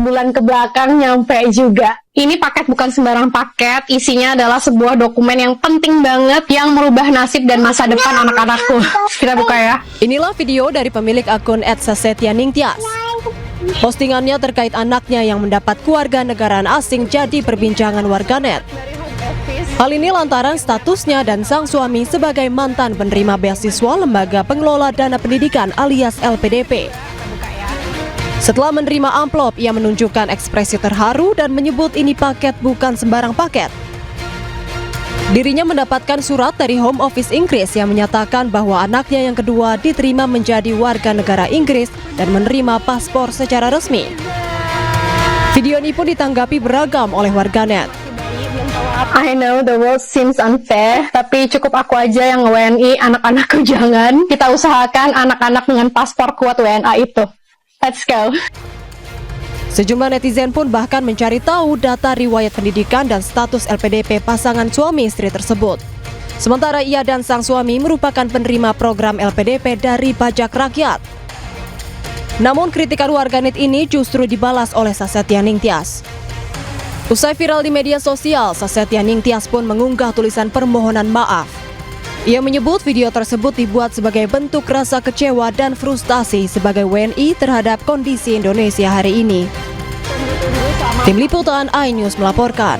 bulan ke belakang nyampe juga. Ini paket bukan sembarang paket, isinya adalah sebuah dokumen yang penting banget yang merubah nasib dan masa depan anak-anakku. Kita buka ya. Inilah video dari pemilik akun @sasetyaningtyas. Postingannya terkait anaknya yang mendapat kewarganegaraan asing jadi perbincangan warganet. Hal ini lantaran statusnya dan sang suami sebagai mantan penerima beasiswa Lembaga Pengelola Dana Pendidikan alias LPDP. Setelah menerima amplop, ia menunjukkan ekspresi terharu dan menyebut ini paket bukan sembarang paket. Dirinya mendapatkan surat dari Home Office Inggris yang menyatakan bahwa anaknya yang kedua diterima menjadi warga negara Inggris dan menerima paspor secara resmi. Video ini pun ditanggapi beragam oleh warganet. I know the world seems unfair, tapi cukup aku aja yang WNI, anak-anakku jangan. Kita usahakan anak-anak dengan paspor kuat WNA itu. Let's go. Sejumlah netizen pun bahkan mencari tahu data riwayat pendidikan dan status LPDP pasangan suami istri tersebut. Sementara ia dan sang suami merupakan penerima program LPDP dari pajak rakyat. Namun kritikan warganet ini justru dibalas oleh Sasetyaningtyas. Usai viral di media sosial, Sasetyaningtyas pun mengunggah tulisan permohonan maaf. Ia menyebut video tersebut dibuat sebagai bentuk rasa kecewa dan frustasi sebagai WNI terhadap kondisi Indonesia hari ini. Tim Liputan iNews melaporkan.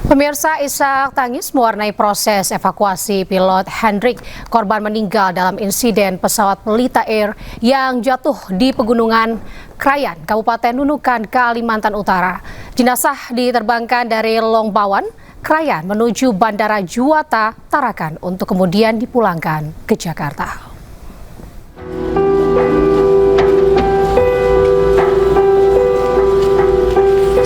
Pemirsa, isak tangis mewarnai proses evakuasi pilot Hendrik, korban meninggal dalam insiden pesawat Pelita Air yang jatuh di Pegunungan Krayan, Kabupaten Nunukan, Kalimantan Utara. Jenazah diterbangkan dari Longbawan, Krayan menuju Bandara Juwata, Tarakan untuk kemudian dipulangkan ke Jakarta.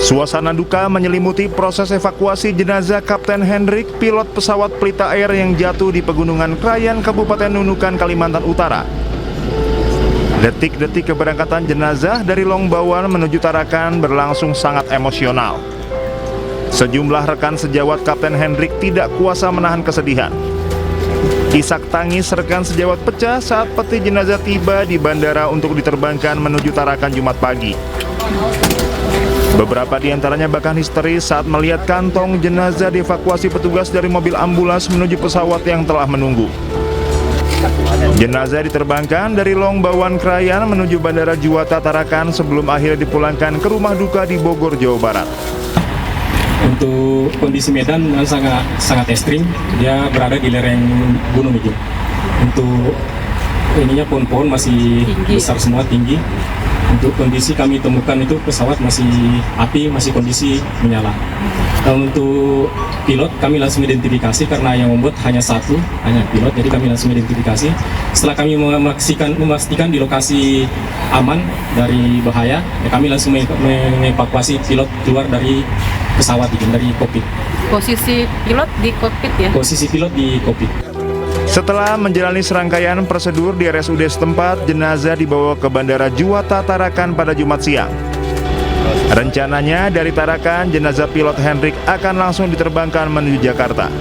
Suasana duka menyelimuti proses evakuasi jenazah Kapten Hendrik, pilot pesawat Pelita Air yang jatuh di Pegunungan Krayan, Kabupaten Nunukan, Kalimantan Utara. Detik-detik keberangkatan jenazah dari Longbawan menuju Tarakan berlangsung sangat emosional. Sejumlah rekan sejawat Kapten Hendrik tidak kuasa menahan kesedihan. Isak tangis rekan sejawat pecah saat peti jenazah tiba di bandara untuk diterbangkan menuju Tarakan Jumat pagi. Beberapa di antaranya bahkan histeris saat melihat kantong jenazah dievakuasi petugas dari mobil ambulans menuju pesawat yang telah menunggu. Jenazah diterbangkan dari Longbawan Krayan menuju Bandara Juwata Tarakan sebelum akhirnya dipulangkan ke rumah duka di Bogor, Jawa Barat. Untuk kondisi medan sangat ekstrim, dia berada di lereng gunung itu. Untuk ininya pohon-pohon masih besar semua, tinggi. Untuk kondisi kami temukan itu pesawat masih api, masih kondisi menyala. Dan untuk pilot kami langsung identifikasi karena yang membuat hanya satu, hanya pilot, jadi kami langsung identifikasi. Setelah kami memastikan di lokasi aman dari bahaya, ya kami langsung mengevakuasi pilot keluar dari pesawat itu, dari kokpit. Posisi pilot di kokpit ya? Posisi pilot di kokpit. Setelah menjalani serangkaian prosedur di RSUD setempat, jenazah dibawa ke Bandara Juwata Tarakan pada Jumat siang. Rencananya dari Tarakan, jenazah pilot Hendrik akan langsung diterbangkan menuju Jakarta.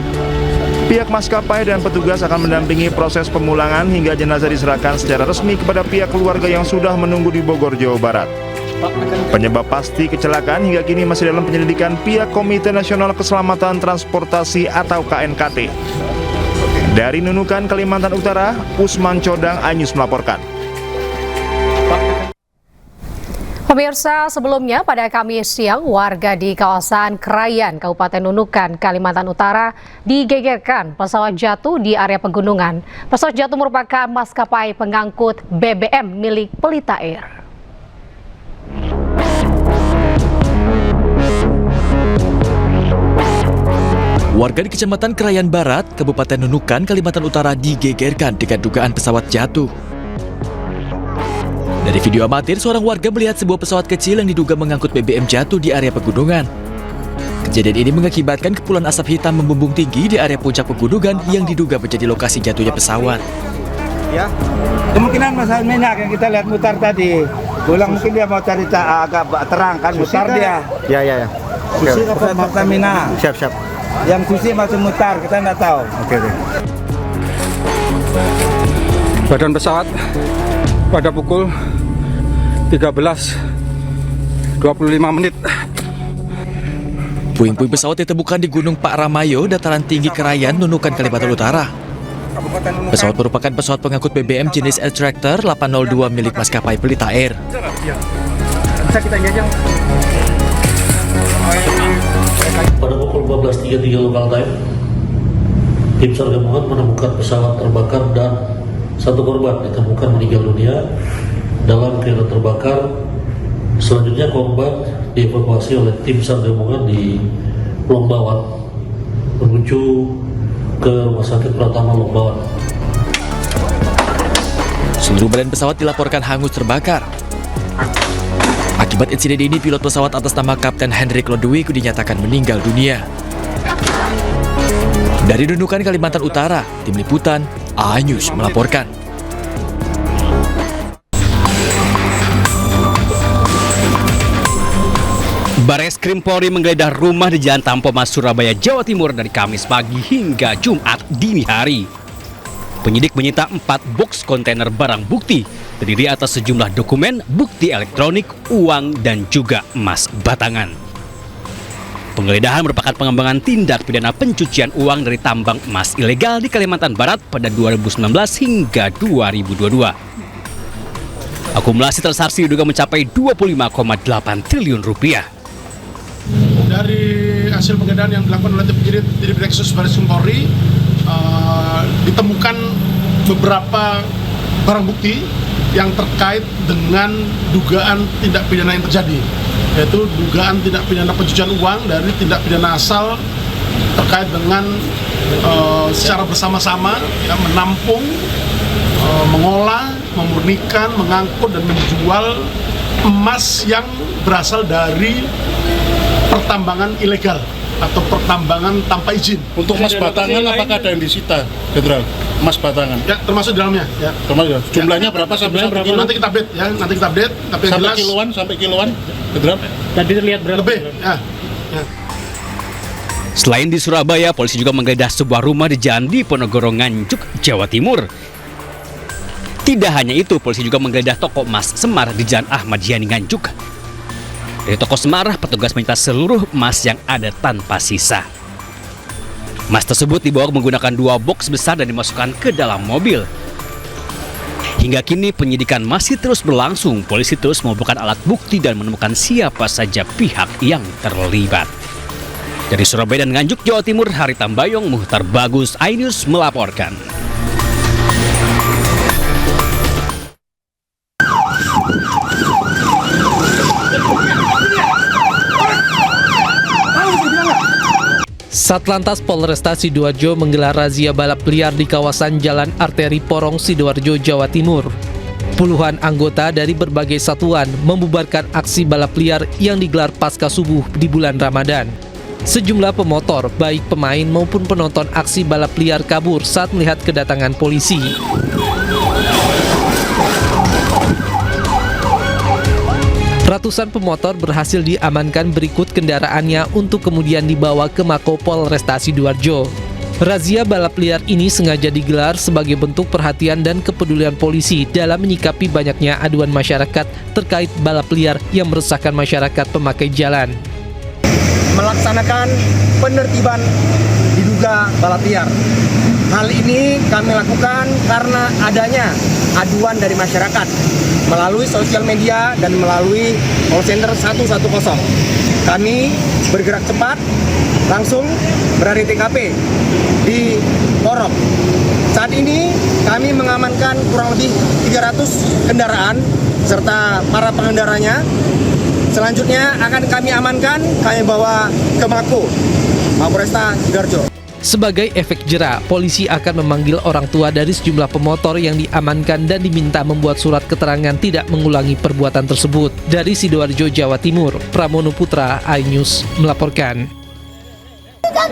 Pihak maskapai dan petugas akan mendampingi proses pemulangan hingga jenazah diserahkan secara resmi kepada pihak keluarga yang sudah menunggu di Bogor, Jawa Barat. Penyebab pasti kecelakaan hingga kini masih dalam penyelidikan pihak Komite Nasional Keselamatan Transportasi atau KNKT. Dari Nunukan, Kalimantan Utara, Usman Codang, iNews melaporkan. Pemirsa, sebelumnya pada Kamis siang, warga di kawasan Krayan, Kabupaten Nunukan, Kalimantan Utara digegerkan pesawat jatuh di area pegunungan. Pesawat jatuh merupakan maskapai pengangkut BBM milik Pelita Air. Warga di Kecamatan Krayan Barat, Kabupaten Nunukan, Kalimantan Utara digegerkan dengan dugaan pesawat jatuh. Dari video amatir, seorang warga melihat sebuah pesawat kecil yang diduga mengangkut BBM jatuh di area pegunungan. Kejadian ini mengakibatkan kepulan asap hitam membumbung tinggi di area puncak pegunungan yang diduga menjadi lokasi jatuhnya pesawat. Ya, kemungkinan masalah minyak yang kita lihat mutar tadi. Pulang mungkin dia mau cari agak terang kan, mutar dia. Ya. Susi apa Pertamina? Siap. Yang susi masih mutar, kita nggak tahu. Oke. Badan pesawat pada pukul 13:25 menit. Puing-puing pesawat ditemukan di Gunung Pak Ramayo, dataran tinggi Krayan, Nunukan, Kalimantan Utara. Pesawat merupakan pesawat pengangkut BBM jenis Air Tractor 802 milik maskapai Pelita Air. Pada pukul 14.33 local time, tim SAR gabungan menemukan pesawat terbakar dan satu korban ditemukan meninggal dunia dalam kereta terbakar. Selanjutnya korban dievakuasi oleh tim SAR gabungan di Lombawan menuju ke Rumah Sakit Pratama Lombawan. Seluruh badan pesawat dilaporkan hangus terbakar. Akibat insiden ini, pilot pesawat atas nama Kapten Hendrik Lodewijk dinyatakan meninggal dunia. Dari Nunukan, Kalimantan Utara, Tim Liputan, A-News melaporkan. Bareskrim Polri menggeledah rumah di Jalan Tampomas, Surabaya, Jawa Timur dari Kamis pagi hingga Jumat dini hari. Penyidik menyita 4 box kontainer barang bukti, terdiri atas sejumlah dokumen, bukti elektronik, uang, dan juga emas batangan. Penggeledahan merupakan pengembangan tindak pidana pencucian uang dari tambang emas ilegal di Kalimantan Barat pada 2019 hingga 2022. Akumulasi transaksi diduga mencapai 25,8 triliun rupiah. Dari hasil penggeledahan yang dilakukan oleh tim penyidik Direksi Bareskrim Polri, ditemukan beberapa barang bukti yang terkait dengan dugaan tindak pidana yang terjadi, yaitu dugaan tindak pidana pencucian uang dari tindak pidana asal terkait dengan secara bersama-sama yang menampung, mengolah, memurnikan, mengangkut, dan menjual emas yang berasal dari pertambangan ilegal atau pertambangan tanpa izin. Untuk emas batangan apakah ada yang disita, Jenderal? Emas batangan? Ya, termasuk di dalamnya. Ya. Termasuk. Jumlahnya berapa sampai berapa? Nanti kita update ya, nanti kita update. Tapi yang jelas sampai kiloan, Jenderal? Tadi terlihat berapa? Lebih. Ya. Selain di Surabaya, polisi juga menggeledah sebuah rumah di Jalan Diponegoro, Nganjuk, Jawa Timur. Tidak hanya itu, polisi juga menggeledah toko emas Semar di Jalan Ahmad Yani, Nganjuk. Dari toko Semar, petugas menyita seluruh emas yang ada tanpa sisa. Emas tersebut dibawa menggunakan 2 box besar dan dimasukkan ke dalam mobil. Hingga kini penyidikan masih terus berlangsung. Polisi terus mengumpulkan alat bukti dan menemukan siapa saja pihak yang terlibat. Dari Surabaya dan Nganjuk, Jawa Timur, Hari Tambayong, Muhtar Bagus, A-News melaporkan. Satlantas Polresta Sidoarjo menggelar razia balap liar di kawasan Jalan Arteri Porong, Sidoarjo, Jawa Timur. Puluhan anggota dari berbagai satuan membubarkan aksi balap liar yang digelar pasca subuh di bulan Ramadan. Sejumlah pemotor, baik pemain maupun penonton aksi balap liar kabur saat melihat kedatangan polisi. Ratusan pemotor berhasil diamankan berikut kendaraannya untuk kemudian dibawa ke Mako Polresta Sidoarjo. Razia balap liar ini sengaja digelar sebagai bentuk perhatian dan kepedulian polisi dalam menyikapi banyaknya aduan masyarakat terkait balap liar yang meresahkan masyarakat pemakai jalan. Melaksanakan penertiban diduga balap liar. Hal ini kami lakukan karena adanya aduan dari masyarakat melalui sosial media dan melalui call center 110. Kami bergerak cepat, langsung berada di TKP di Porong. Saat ini kami mengamankan kurang lebih 300 kendaraan serta para pengendaranya. Selanjutnya akan kami amankan, kami bawa ke Mako Polresta Sidoarjo. Sebagai efek jera, polisi akan memanggil orang tua dari sejumlah pemotor yang diamankan dan diminta membuat surat keterangan tidak mengulangi perbuatan tersebut. Dari Sidoarjo, Jawa Timur, Pramono Putra, A-News melaporkan.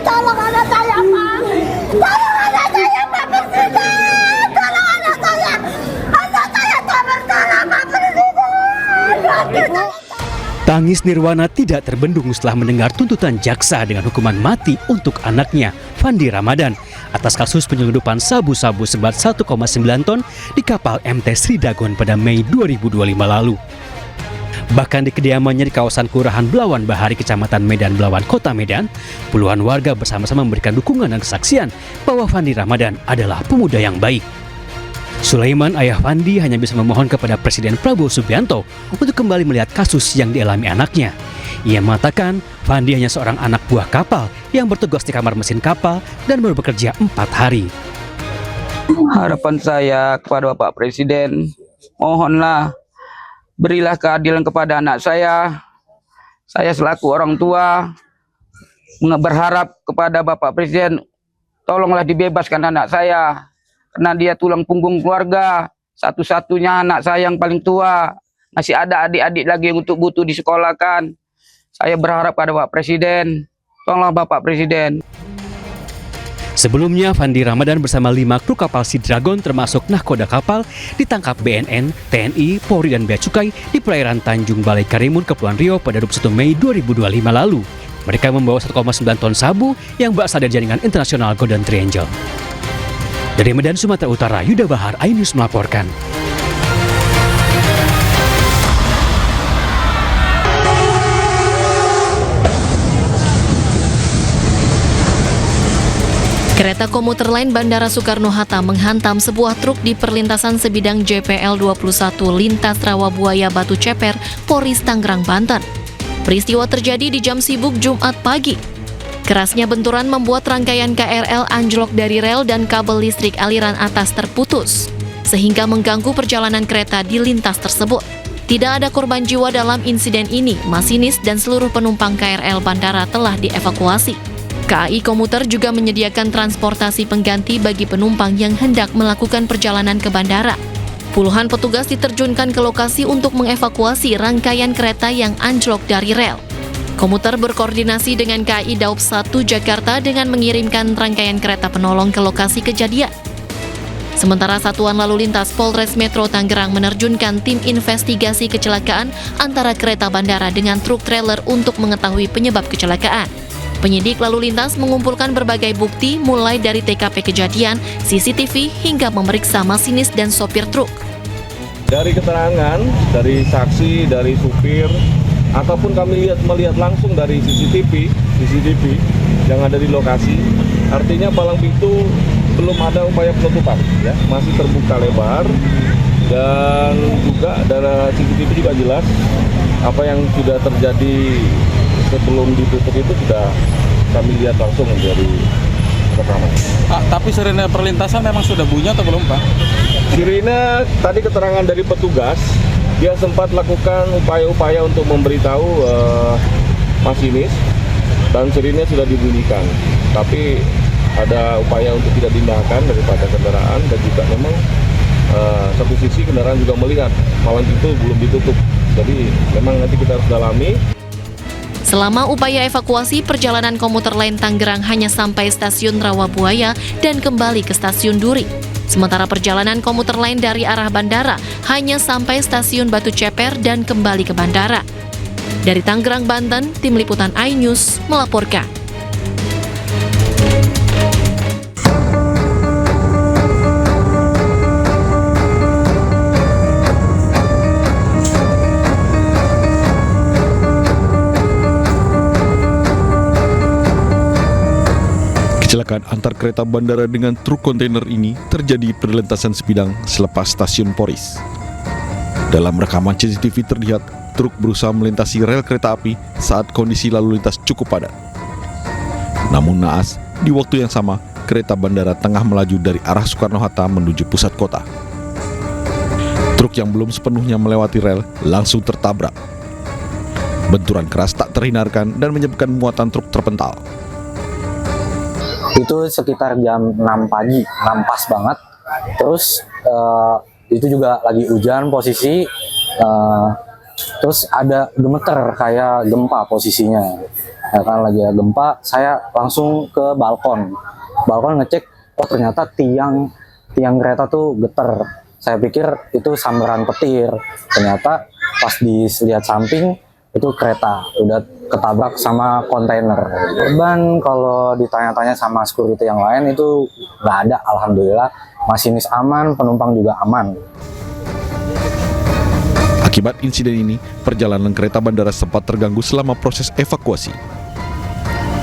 Tolong anak saya, Pak! Tolong anak saya, Pak Presiden! Tolong anak saya! Anak saya tak bersalah, Pak Presiden! Tangis Nirwana tidak terbendung setelah mendengar tuntutan jaksa dengan hukuman mati untuk anaknya, Fandi Ramadan, atas kasus penyelundupan sabu-sabu seberat 1,9 ton di kapal MT Sridagon pada Mei 2025 lalu. Bahkan di kediamannya di kawasan Kelurahan Belawan Bahari, Kecamatan Medan Belawan, Kota Medan, puluhan warga bersama-sama memberikan dukungan dan kesaksian bahwa Fandi Ramadan adalah pemuda yang baik. Sulaiman, ayah Fandi, hanya bisa memohon kepada Presiden Prabowo Subianto untuk kembali melihat kasus yang dialami anaknya. Ia mengatakan Fandi hanya seorang anak buah kapal yang bertugas di kamar mesin kapal dan baru bekerja 4 hari. Harapan saya kepada Bapak Presiden, mohonlah berilah keadilan kepada anak saya. Saya selaku orang tua berharap kepada Bapak Presiden, tolonglah dibebaskan anak saya. Karena dia tulang punggung keluarga, satu-satunya anak saya yang paling tua. Masih ada adik-adik lagi yang butuh disekolahkan. Saya berharap pada Bapak Presiden, tolonglah Bapak Presiden. Sebelumnya, Fandi Ramadan bersama 5 kru kapal Sea Dragon termasuk nahkoda kapal ditangkap BNN, TNI, Polri, dan Bea Cukai di perairan Tanjung Balai Karimun, Kepulauan Riau pada 21 Mei 2025 lalu. Mereka membawa 1,9 ton sabu yang berasal dari jaringan internasional Golden Triangle. Dari Medan, Sumatera Utara, Yuda Bahar, iNews melaporkan. Kereta komuter lain Bandara Soekarno-Hatta menghantam sebuah truk di perlintasan sebidang JPL 21 lintas Rawabuaya Batu Ceper, Polres Tangerang, Banten. Peristiwa terjadi di jam sibuk Jumat pagi. Kerasnya benturan membuat rangkaian KRL anjlok dari rel dan kabel listrik aliran atas terputus, sehingga mengganggu perjalanan kereta di lintas tersebut. Tidak ada korban jiwa dalam insiden ini, masinis dan seluruh penumpang KRL bandara telah dievakuasi. KAI Komuter juga menyediakan transportasi pengganti bagi penumpang yang hendak melakukan perjalanan ke bandara. Puluhan petugas diterjunkan ke lokasi untuk mengevakuasi rangkaian kereta yang anjlok dari rel. Komuter berkoordinasi dengan KAI Daob 1 Jakarta dengan mengirimkan rangkaian kereta penolong ke lokasi kejadian. Sementara Satuan Lalu Lintas Polres Metro Tangerang menerjunkan tim investigasi kecelakaan antara kereta bandara dengan truk trailer untuk mengetahui penyebab kecelakaan. Penyidik lalu lintas mengumpulkan berbagai bukti mulai dari TKP kejadian, CCTV, hingga memeriksa masinis dan sopir truk. Dari keterangan, dari saksi, dari supir, ataupun kami melihat langsung dari CCTV yang ada di lokasi, artinya palang pintu belum ada upaya penutupan, ya, masih terbuka lebar, dan juga dari CCTV juga jelas apa yang sudah terjadi sebelum ditutup itu sudah kami lihat langsung dari rekaman. Tapi sirine perlintasan memang sudah bunyi atau belum, Pak? Sirine tadi keterangan dari petugas, dia sempat lakukan upaya-upaya untuk memberitahu masinis dan sirine sudah dibunyikan. Tapi ada upaya untuk tidak dindahkan daripada kendaraan dan juga memang satu sisi kendaraan juga melihat palang pintu belum ditutup. Jadi memang nanti kita harus dalami. Selama upaya evakuasi, perjalanan komuter lain Tangerang hanya sampai stasiun Rawabuaya dan kembali ke stasiun Duri. Sementara perjalanan komuter lain dari arah bandara hanya sampai stasiun Batu Ceper dan kembali ke bandara. Dari Tangerang, Banten, Tim Liputan iNews melaporkan. Kecelakaan antar kereta bandara dengan truk kontainer ini terjadi di perlintasan sebidang selepas stasiun Poris. Dalam rekaman CCTV terlihat truk berusaha melintasi rel kereta api saat kondisi lalu lintas cukup padat. Namun naas, di waktu yang sama, kereta bandara tengah melaju dari arah Soekarno-Hatta menuju pusat kota. Truk yang belum sepenuhnya melewati rel langsung tertabrak. Benturan keras tak terhindarkan dan menyebabkan muatan truk terpental. Itu sekitar jam 6 pagi, 6 pas banget. Terus itu juga lagi hujan posisi, terus ada gemeter kayak gempa posisinya. Ya kan, lagi ada gempa, saya langsung ke balkon ngecek, oh ternyata tiang kereta tuh geter. Saya pikir itu sambaran petir, ternyata pas dilihat samping itu kereta udah ketabrak sama kontainer. Korban kalau ditanya-tanya sama security yang lain itu nggak ada, alhamdulillah. Masinis aman, penumpang juga aman. Akibat insiden ini, perjalanan kereta bandara sempat terganggu selama proses evakuasi.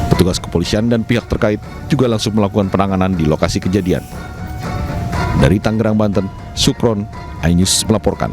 Petugas kepolisian dan pihak terkait juga langsung melakukan penanganan di lokasi kejadian. Dari Tangerang, Banten, Sukron, iNews melaporkan.